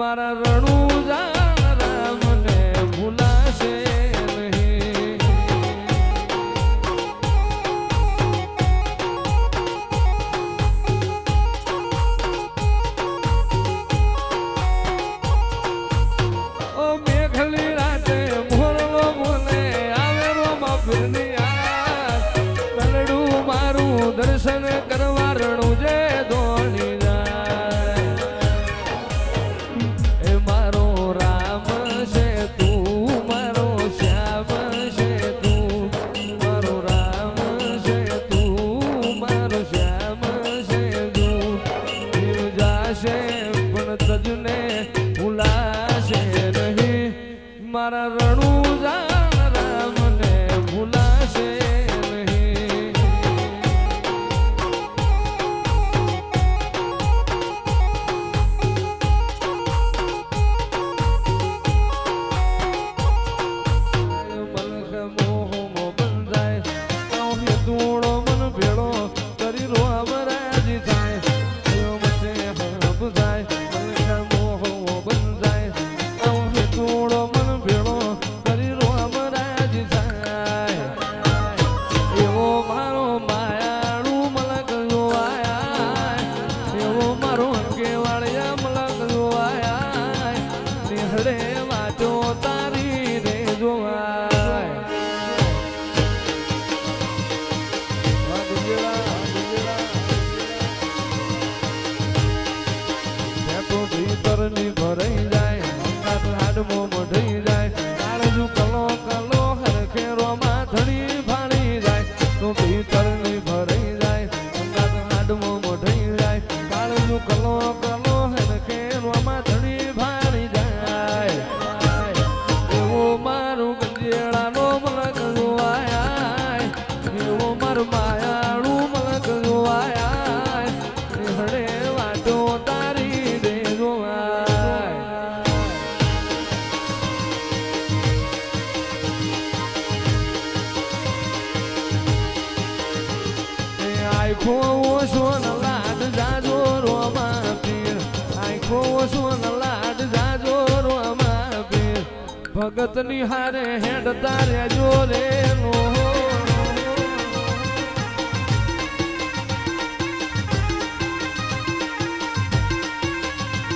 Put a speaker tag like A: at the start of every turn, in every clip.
A: મારા રણુજા રામને ભૂલાશે નહીં. ઓ મેઘલી રાતે મોરલો બોલે આવે રોમાં ફિરની આ તલડું મારું દર્શન કરવા રણુજે દોડી જાય. એ મારો રામ છે તું, મારો શ્યામ છે તું, મારો રામ છે તું, મારો શ્યામ છે તું. જીવ જાશે પણ તજને ભૂલાશે નહીં. મારા રણુજા રામને ભૂલાશે નહીં. મલખ મોહમો બંધાય આવું તુણો મન ભેળો કરી રો અમરાજી થાય. મચે હબ થાય મલખ મોહમો બંધાય આવું તુણો મન ભેળો કરી રો અમરાજી થાય. એવો મારો માયાળુ મલક જોવાયા, એવો મારો અંકેવાળિયા મલક જોવાયા. નિહળે વાંચો તારી રે જોવાય. ભીતરની ભરાઈ જાય હાડમો મઢી જાય. કાળજુ કલો કલો હરખેરોમાં ધડી ફાડી જાય. તો ભીતરની ભરાઈ જાય હાડમો મઢી જાય. કાળજુ કલો કલો હરખેરોમાં ધડી ફાડી જાય. એવો મારું ગંજેડાનો મલક જોવાયા, એવો મારું માયાળું મલક જોવાયા. હડે વાટો તારી રે જોવાય. આખો ઓછો ન લાડ જાજો રોમાં પીર, આખો ઓછો ન લાડ જાજો રોમાં પીર. ભગતની હારે હેડતા રેજો રે નો.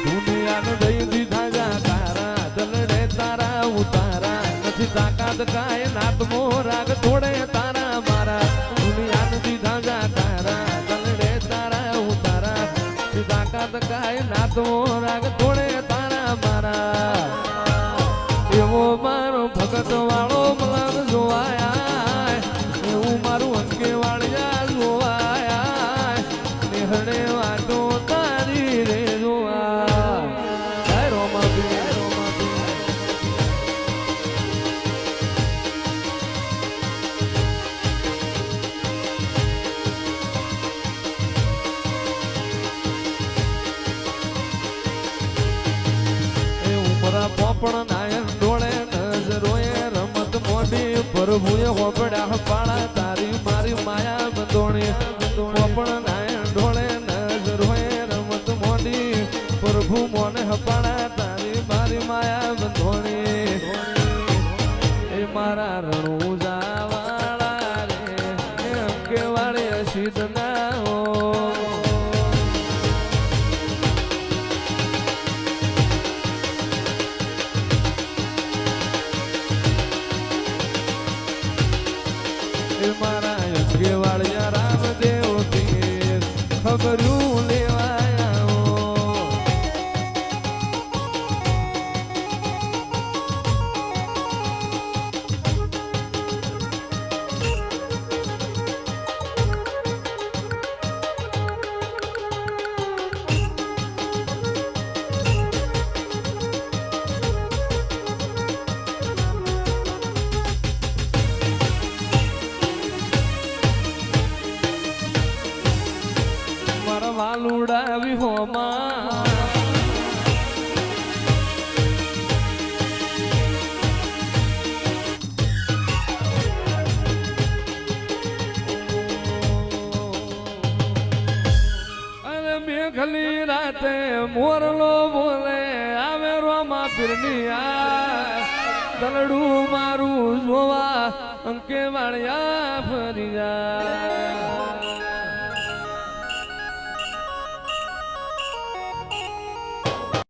A: દુનિયાને દઈ દીધા જા તારા દલડે તારા ઉતારા. નથી તાકાત કાય નાતમો રાગ થોડે તારા મારા. દુનિયાને દીધા જા તારા દલડે તારા ઉતારા. નથી તાકાત કાય નાતમો રાગ થોડે તારા મારા. એવો મારો ભગત વાળો મલક જોવાયા, એવું મારું અંકે વાળિયા જોવાયા. નિહળે વાટો તારી રે જોવા. જય રોમાપી, જય રોમાપી. એ ઉમરા પોપણ નાયન ડોળે નજરોએ રમત મોડી. પ્રભુએ હોપડ્યા પાળા તારી મારી માયા બંધોણી. પોપણ નાયન ડોળે નજરોએ રમત મોડી. પ્રભુ મોને હપાળા તારી મારી માયા બંધોણી. એ મારા રણુજા વાળા રે એમ કેવાળે અસીત ના હો. મારા અંકેવાળિયા રામદેવ પીર ખબરું લેવાયા. વાલુડા વિહોમાં મેઘલી રાતે મોરલો બોલે આવે પીરની આ દલડું મારું જોવા અંકે વાળ્યા ફરી જા